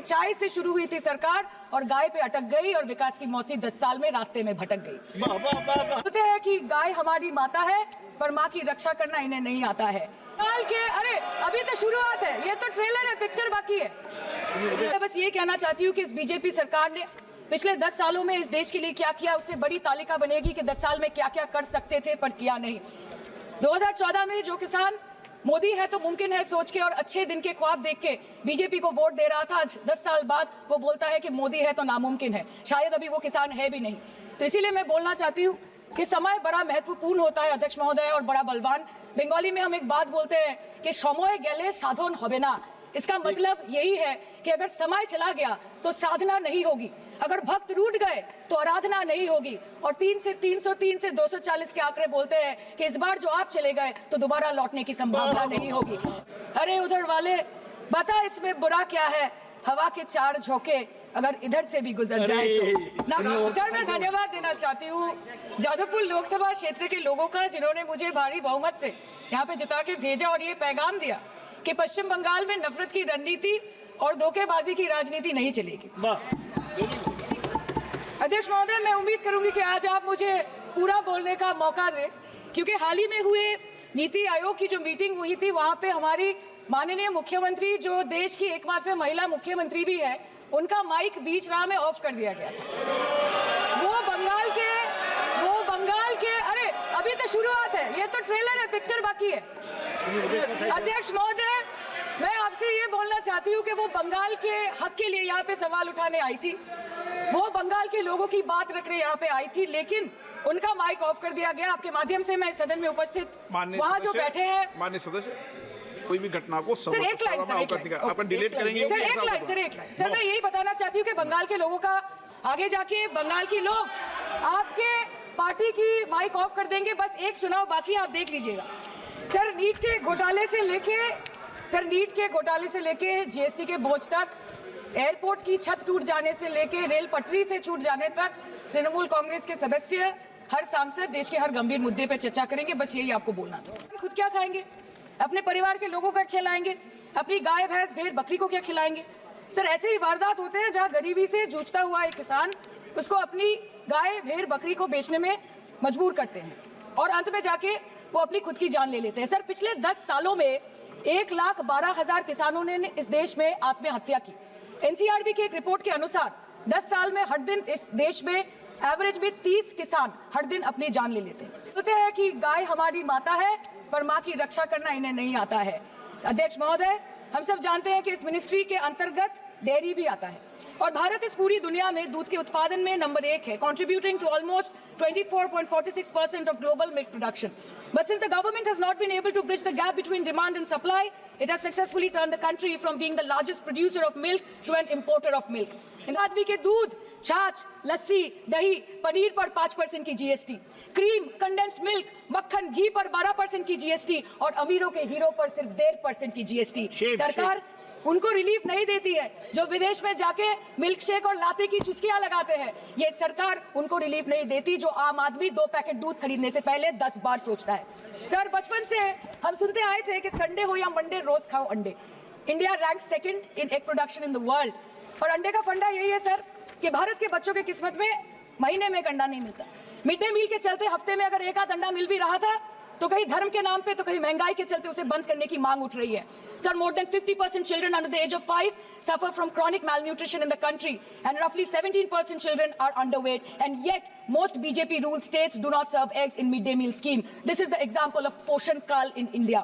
चाय से शुरू हुई थी सरकार और गाय पे अटक गई और विकास की मौसी 10 साल में रास्ते में भटक गई। बोलते हैं कि गाय हमारी माता है पर माँ की रक्षा करना इन्हें नहीं आता है। अरे अभी तो शुरुआत है, ये तो ट्रेलर है, पिक्चर बाकी है। मैं बस ये कहना चाहती हूँ कि इस बीजेपी सरकार ने पिछले 10 सालों में इस देश के लिए क्या किया, उससे बड़ी तालिका बनेगी कि 10 साल में क्या क्या कर सकते थे पर किया नहीं। 2014 में जो किसान मोदी है तो मुमकिन है सोच के और अच्छे दिन के ख्वाब देख के बीजेपी को वोट दे रहा था, आज 10 साल बाद वो बोलता है कि मोदी है तो नामुमकिन है। शायद अभी वो किसान है भी नहीं। तो इसीलिए मैं बोलना चाहती हूँ कि समय बड़ा महत्वपूर्ण होता है अध्यक्ष महोदय और बड़ा बलवान। बंगाली में हम एक बात बोलते हैं कि समय गेले साधन होबे ना। इसका मतलब यही है कि अगर समय चला गया तो साधना नहीं होगी, अगर भक्त रूठ गए तो आराधना नहीं होगी। और 3 से 303 से 240 के आंकड़े बोलते हैं कि इस बार जो आप चले गए तो दोबारा लौटने की संभावना नहीं होगी। अरे उधर वाले बता इसमें बुरा क्या है, हवा के 4 झोंके अगर इधर से भी गुजर जाए तो। सर मैं धन्यवाद देना चाहती हूँ जादवपुर लोकसभा क्षेत्र के लोगों का, जिन्होंने मुझे भारी बहुमत से यहाँ पे जिता के भेजा और ये पैगाम दिया कि पश्चिम बंगाल में नफरत की रणनीति और धोखेबाजी की राजनीति नहीं चलेगी। अध्यक्ष महोदय, मैं उम्मीद करूंगी कि आज आप मुझे पूरा बोलने का मौका दें, क्योंकि हाल ही में हुए नीति आयोग की जो मीटिंग हुई थी वहां पे हमारी माननीय मुख्यमंत्री, जो देश की एकमात्र महिला मुख्यमंत्री भी है, उनका माइक बीच राह में ऑफ कर दिया गया था। वो बंगाल के अरे अभी तो शुरुआत है, ये तो ट्रेलर है, पिक्चर बाकी है। अध्यक्ष महोदय, मैं आपसे ये बोलना चाहती हूँ कि वो बंगाल के हक के लिए यहाँ पे सवाल उठाने आई थी, वो बंगाल के लोगों की बात रखने यहाँ पे आई थी, लेकिन उनका माइक ऑफ कर दिया गया। आपके माध्यम से मैं सदन में उपस्थित वहाँ जो बैठे हैं माननीय सदस्य, कोई भी घटना को सर एक लाइन आप डिलीट करेंगे सर, एक लाइन सर, मैं यही बताना चाहती हूँ कि बंगाल के लोगों का आगे जाके बंगाल के लोग आपके पार्टी की माइक ऑफ कर देंगे। बस एक चुनाव बाकी, आप देख लीजिएगा। सर नीट के घोटाले से लेके जीएसटी के बोझ तक, एयरपोर्ट की छत टूट जाने से लेके रेल पटरी से छूट जाने तक, तृणमूल कांग्रेस के सदस्य, हर सांसद देश के हर गंभीर मुद्दे पर चर्चा करेंगे। बस यही आपको बोलना था। खुद क्या खाएंगे, अपने परिवार के लोगों का खिलाएंगे, अपनी गाय भैंस भेड़ बकरी को क्या खिलाएंगे? सर ऐसे ही वारदात होते हैं जहां गरीबी से जूझता हुआ एक किसान उसको अपनी गाय भेड़ बकरी को बेचने में मजबूर करते हैं और अंत में जाके वो अपनी खुद की जान ले लेते हैं। सर पिछले 10 सालों में 1,12,000 किसानों ने इस देश में आत्महत्या की। एनसीआरबी की एक रिपोर्ट के अनुसार 10 साल में हर दिन इस देश में एवरेज में 30 किसान हर दिन अपनी जान ले लेते हैं। बोलते हैं कि गाय हमारी माता है पर माँ की रक्षा करना इन्हें नहीं आता है। अध्यक्ष महोदय, हम सब जानते हैं कि इस मिनिस्ट्री के अंतर्गत डेयरी भी आता है और भारत इस पूरी दुनिया में दूध के उत्पादन में नंबर 1 है, contributing to almost 24.46% of global milk production. But since the government has not been able to bridge the gap between demand and supply, it has successfully turned the country from being the largest producer of milk to an importer of milk. इन आदमी के दूध, छाछ, लस्सी, दही, पनीर पर 5% की GST, cream, condensed milk, मक्खन, घी पर 12% की जीएसटी और अमीरों के हीरो पर सिर्फ 1.5% की जीएसटी। सरकार उनको रिलीफ नहीं देती है जो विदेश में जाके मिल्क शेक और लाते की चुस्कियां लगाते हैं। ये सरकार उनको रिलीफ नहीं देती जो आम आदमी 2 पैकेट दूध खरीदने से पहले 10 बार सोचता है। सर बचपन से हम सुनते आए थे कि संडे हो या मंडे रोज खाओ अंडे। India rank 2nd in egg production in the world और अंडे का फंडा यही है सर कि भारत के बच्चों के किस्मत में महीने में एक अंडा नहीं मिलता। मिड डे मील के चलते हफ्ते में अगर एक आध अंडा मिल भी रहा था तो कहीं धर्म के नाम पे तो कहीं महंगाई के चलते उसे बंद करने की मांग उठ रही है। Sir more than 50% children under the age of 5 suffer from chronic malnutrition in the country and roughly 17% children are underweight, and yet most BJP ruled states do not serve eggs in mid-day meal scheme. This is the example of Poshan Kal in India.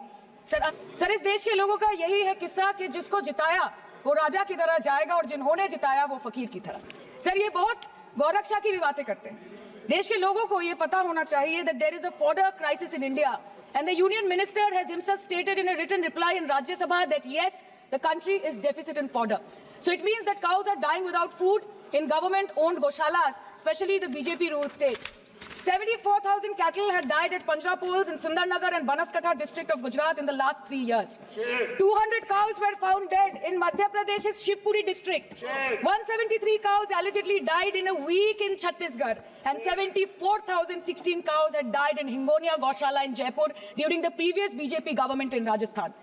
Sir इस देश के लोगों का यही है किस्सा कि जिसको जिताया वो राजा की तरह जाएगा और जिन्होंने जिताया वो फकीर की तरह। सर ये बहुत गौरक्षा की भी बातें करते हैं। देश के लोगों को ये पता होना चाहिए that there is a fodder crisis in India, and the union minister has himself stated in a written reply in Rajya Sabha that yes, the country is deficit in fodder. So it means that cows are dying without food in government-owned goshalas, especially the BJP-ruled state. 74,000 cattle had died at Panjrapols in Sundarnagar and Banaskantha district of Gujarat in the last 3 years. 200 cows were found dead in Madhya Pradesh's Shivpuri district. 173 cows allegedly died in a week in Chhattisgarh, and 74,016 cows had died in Hingonia Gaushala in Jaipur during the previous BJP government in Rajasthan.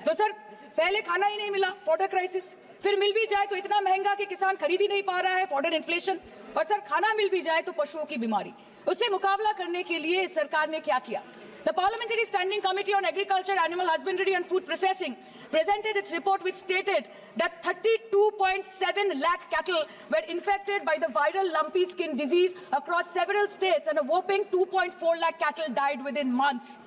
तो sir पहले खाना ही नहीं मिला, fodder crisis, फिर मिल भी जाए तो इतना महंगा कि किसान खरीद ही नहीं पा रहा है, फॉडर इन्फ्लेशन, और सर खाना मिल भी जाए तो पशुओं की बीमारी। उससे मुकाबला करने के लिए इस सरकार ने क्या किया? The Parliamentary Standing Committee on Agriculture, Animal Husbandry and Food Processing presented its report which stated that 32.7 lakh cattle were infected by the viral lumpy skin disease across several states and a whopping 2.4 lakh cattle died within months.